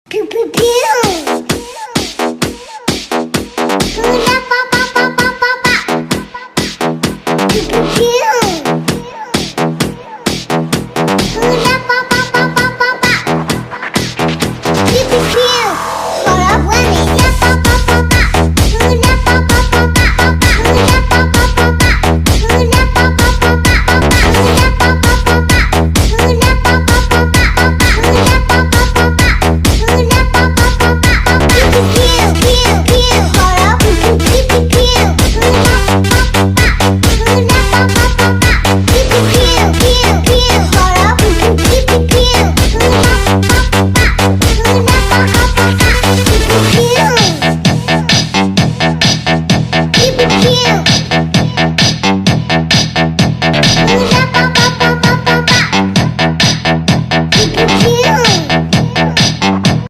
Pew pew pew. Hula pa pa pa pa pa pa. Pew pew pew. Hula pa pa pa pa pa pa. Pew pew pew. Hula whammy. La pa pa pa pa. Hula pa pa pa pa pa pa. Hula pa pa pa pa. Hula pa pa pa pa pa pa. Hula pa pa pa pa. Hula pa pa pa pa pa pa. Hula pa pa pa pa. Hula pa pa pa pa. Pew pew pew pew. Hula pew pew pew pew. Hula pa pa pa pa. Hula pa pa pa pa. Pew pew pew pew. Hula pew pew pew pew. Hula pa pa pa pa. Hula pa pa pa pa.